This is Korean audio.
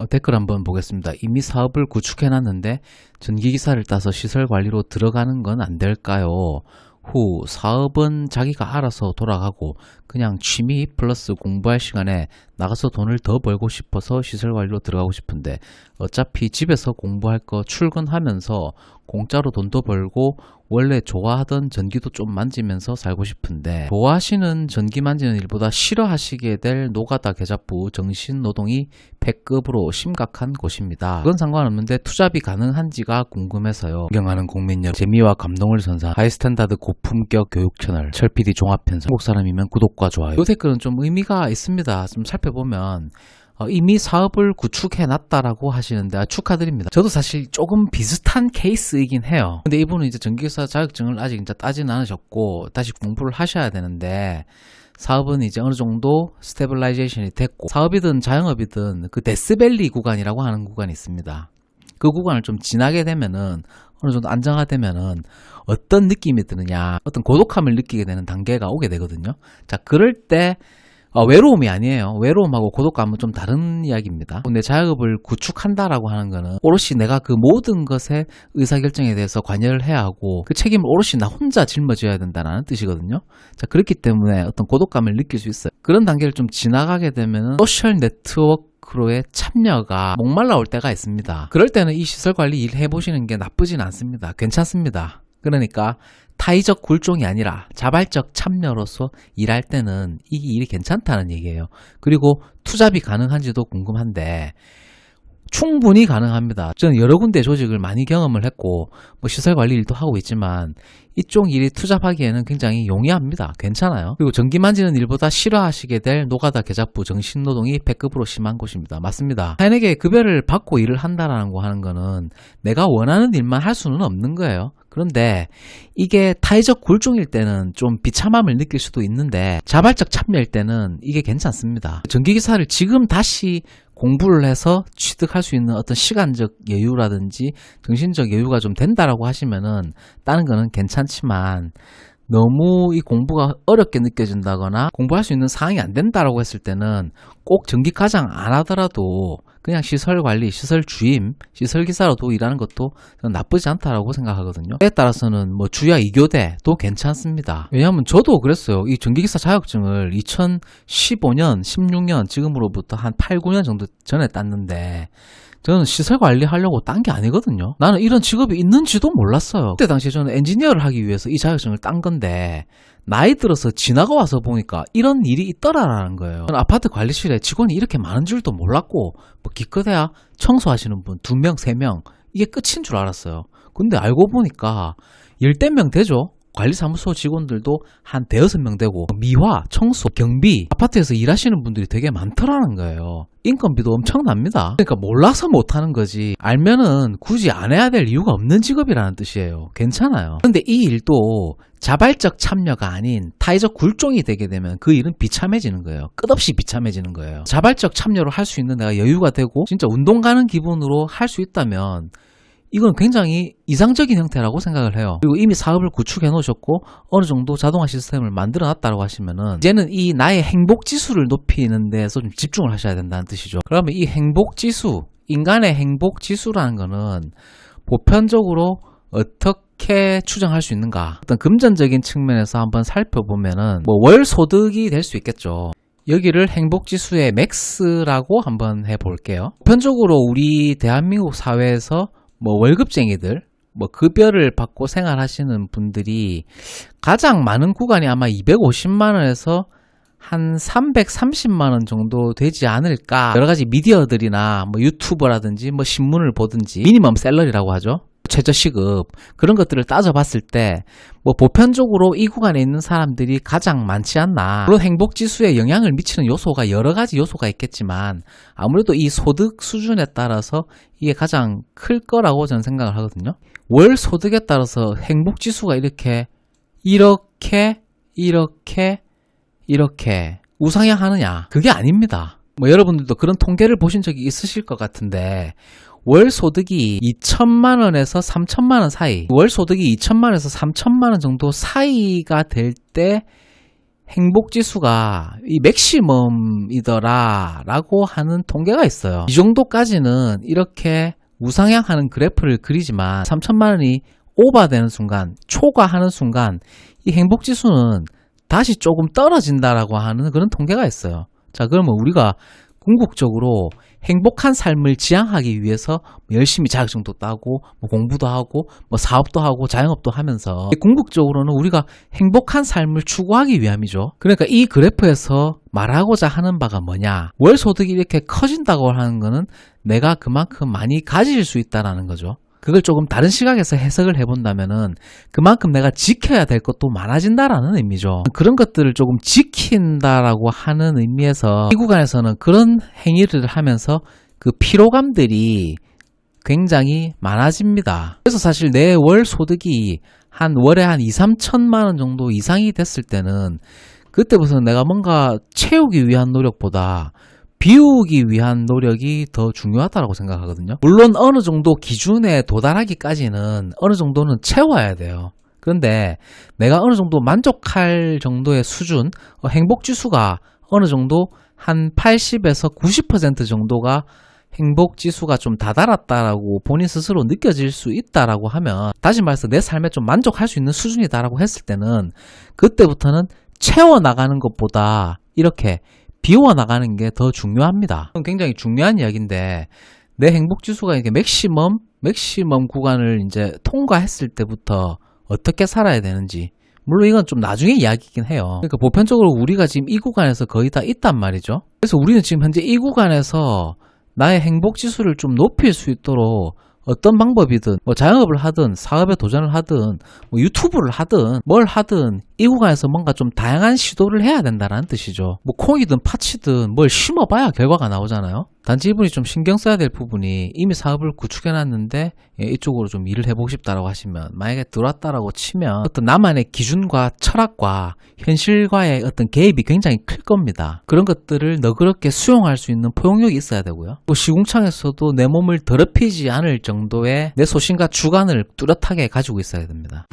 댓글 한번 보겠습니다. 이미 사업을 구축해놨는데 전기기사를 따서 시설관리로 들어가는 건 안 될까요? 후, 사업은 자기가 알아서 돌아가고 그냥 취미 플러스 공부할 시간에 나가서 돈을 더 벌고 싶어서 시설관리로 들어가고 싶은데 어차피 집에서 공부할 거 출근하면서 공짜로 돈도 벌고 원래 좋아하던 전기도 좀 만지면서 살고 싶은데 좋아하시는 전기 만지는 일보다 싫어하시게 될 노가다 계좌부 정신노동이 100급으로 심각한 곳입니다. 그건 상관없는데 투잡이 가능한지가 궁금해서요. 존경하는 국민 여러분, 재미와 감동을 선사한 하이스탠다드 고품격 교육 채널 철PD 종합편성, 한국 사람이면 구독과 좋아요. 이 댓글은 좀 의미가 있습니다. 좀 살펴보면 이미 사업을 구축해놨다라고 하시는데 축하드립니다. 저도 사실 조금 비슷한 케이스이긴 해요. 근데 이분은 이제 전기기사 자격증을 아직 이제 따지는 않으셨고 다시 공부를 하셔야 되는데 사업은 이제 어느 정도 스테빌라이제이션이 됐고 사업이든 자영업이든 그 데스밸리 구간이라고 하는 구간이 있습니다. 그 구간을 좀 지나게 되면은 어느 정도 안정화되면은 어떤 느낌이 드느냐, 어떤 고독함을 느끼게 되는 단계가 오게 되거든요. 자, 그럴 때 외로움이 아니에요. 외로움하고 고독감은 좀 다른 이야기입니다. 내 자영업을 구축한다라고 하는 거는 오롯이 내가 그 모든 것의 의사결정에 대해서 관여를 해야 하고 그 책임을 오롯이 나 혼자 짊어져야 된다는 뜻이거든요. 자, 그렇기 때문에 어떤 고독감을 느낄 수 있어요. 그런 단계를 좀 지나가게 되면 소셜 네트워크로의 참여가 목말라 올 때가 있습니다. 그럴 때는 이 시설관리 일 해보시는 게 나쁘진 않습니다. 괜찮습니다. 그러니까 타의적 굴종이 아니라 자발적 참여로서 일할 때는 이 일이 괜찮다는 얘기예요. 그리고 투잡이 가능한지도 궁금한데 충분히 가능합니다. 저는 여러 군데 조직을 많이 경험을 했고 시설관리 일도 하고 있지만 이쪽 일이 투잡하기에는 굉장히 용이합니다. 괜찮아요. 그리고 전기 만지는 일보다 싫어하시게 될 노가다 계좌부 정신노동이 100급으로 심한 곳입니다. 맞습니다. 타인에게 급여를 받고 일을 한다라는 거 하는 거는 내가 원하는 일만 할 수는 없는 거예요. 그런데 이게 타의적 굴종일 때는 좀 비참함을 느낄 수도 있는데 자발적 참여일 때는 이게 괜찮습니다. 전기기사를 지금 다시 공부를 해서 취득할 수 있는 어떤 시간적 여유라든지 정신적 여유가 좀 된다라고 하시면은 다른 거는 괜찮지만 너무 이 공부가 어렵게 느껴진다거나 공부할 수 있는 상황이 안 된다라고 했을 때는 꼭 전기과장 안 하더라도 그냥 시설관리, 시설주임, 시설기사로도 일하는 것도 나쁘지 않다라고 생각하거든요. 때에 따라서는 주야 2교대도 괜찮습니다. 왜냐하면 저도 그랬어요. 이 전기기사 자격증을 2015년, 16년 지금으로부터 한 8, 9년 정도 전에 땄는데 저는 시설관리 하려고 딴 게 아니거든요. 나는 이런 직업이 있는지도 몰랐어요. 그때 당시에 저는 엔지니어를 하기 위해서 이 자격증을 딴 건데 나이 들어서 지나가 와서 보니까 이런 일이 있더라라는 거예요. 저는 아파트 관리실에 직원이 이렇게 많은 줄도 몰랐고 기껏해야 청소하시는 분 2명, 3명 이게 끝인 줄 알았어요. 근데 알고 보니까 10대 명 되죠. 관리사무소 직원들도 한 5-6명 되고 미화, 청소, 경비 아파트에서 일하시는 분들이 되게 많더라는 거예요. 인건비도 엄청납니다. 그러니까 몰라서 못하는 거지 알면은 굳이 안 해야 될 이유가 없는 직업이라는 뜻이에요. 괜찮아요. 근데 이 일도 자발적 참여가 아닌 타의적 굴종이 되게 되면 그 일은 비참해지는 거예요. 끝없이 비참해지는 거예요. 자발적 참여로 할 수 있는 내가 여유가 되고 진짜 운동 가는 기분으로 할 수 있다면 이건 굉장히 이상적인 형태라고 생각을 해요. 그리고 이미 사업을 구축해 놓으셨고 어느 정도 자동화 시스템을 만들어 놨다고 하시면은 이제는 이 나의 행복 지수를 높이는 데서 좀 집중을 하셔야 된다는 뜻이죠. 그러면 이 행복 지수, 인간의 행복 지수라는 거는 보편적으로 어떻게 추정할 수 있는가? 어떤 금전적인 측면에서 한번 살펴보면은 월 소득이 될 수 있겠죠. 여기를 행복지수의 맥스라고 한번 해볼게요. 보편적으로 우리 대한민국 사회에서 월급쟁이들, 급여를 받고 생활하시는 분들이 가장 많은 구간이 아마 250만원에서 한 330만원 정도 되지 않을까. 여러 가지 미디어들이나 유튜버라든지 신문을 보든지 미니멈 셀러리라고 하죠. 최저시급 그런 것들을 따져봤을 때 보편적으로 이 구간에 있는 사람들이 가장 많지 않나. 물론 행복지수에 영향을 미치는 요소가 여러 가지 요소가 있겠지만 아무래도 이 소득 수준에 따라서 이게 가장 클 거라고 저는 생각을 하거든요. 월 소득에 따라서 행복지수가 이렇게 우상향하느냐? 그게 아닙니다. 여러분들도 그런 통계를 보신 적이 있으실 것 같은데 월 소득이 2천만원에서 3천만원 사이, 월 소득이 2천만원에서 3천만원 정도 사이가 될 때 행복지수가 이 맥시멈이더라 라고 하는 통계가 있어요. 이 정도까지는 이렇게 우상향하는 그래프를 그리지만 3천만 원이 오버되는 순간, 초과하는 순간 이 행복지수는 다시 조금 떨어진다라고 하는 그런 통계가 있어요. 자, 그러면 우리가 궁극적으로 행복한 삶을 지향하기 위해서 열심히 자격증도 따고 공부도 하고 사업도 하고 자영업도 하면서 궁극적으로는 우리가 행복한 삶을 추구하기 위함이죠. 그러니까 이 그래프에서 말하고자 하는 바가 뭐냐, 월 소득이 이렇게 커진다고 하는 거는 내가 그만큼 많이 가질 수 있다는 거죠. 그걸 조금 다른 시각에서 해석을 해본다면은 그만큼 내가 지켜야 될 것도 많아진다라는 의미죠. 그런 것들을 조금 지킨다라고 하는 의미에서 이 구간에서는 그런 행위를 하면서 그 피로감들이 굉장히 많아집니다. 그래서 사실 내 월 소득이 한 월에 한 2, 3천만 원 정도 이상이 됐을 때는 그때부터는 내가 뭔가 채우기 위한 노력보다 비우기 위한 노력이 더 중요하다고 생각하거든요. 물론 어느 정도 기준에 도달하기까지는 어느 정도는 채워야 돼요. 그런데 내가 어느 정도 만족할 정도의 수준, 행복지수가 어느 정도 한 80에서 90% 정도가 행복지수가 좀 다다랐다라고 본인 스스로 느껴질 수 있다라고 하면, 다시 말해서 내 삶에 좀 만족할 수 있는 수준이다라고 했을 때는 그때부터는 채워나가는 것보다 이렇게 비워나가는 게 더 중요합니다. 굉장히 중요한 이야기인데, 내 행복지수가 이렇게 맥시멈 구간을 이제 통과했을 때부터 어떻게 살아야 되는지, 물론 이건 좀 나중에 이야기이긴 해요. 그러니까 보편적으로 우리가 지금 이 구간에서 거의 다 있단 말이죠. 그래서 우리는 지금 현재 이 구간에서 나의 행복지수를 좀 높일 수 있도록 어떤 방법이든 자영업을 하든 사업에 도전을 하든 유튜브를 하든 뭘 하든 이 구간에서 뭔가 좀 다양한 시도를 해야 된다는 뜻이죠. 콩이든 파치든 뭘 심어봐야 결과가 나오잖아요. 단지 이분이 좀 신경 써야 될 부분이, 이미 사업을 구축해놨는데 이쪽으로 좀 일을 해보고 싶다라고 하시면, 만약에 들어왔다라고 치면 어떤 나만의 기준과 철학과 현실과의 어떤 개입이 굉장히 클 겁니다. 그런 것들을 너그럽게 수용할 수 있는 포용력이 있어야 되고요. 시궁창에서도 내 몸을 더럽히지 않을 정도의 내 소신과 주관을 뚜렷하게 가지고 있어야 됩니다.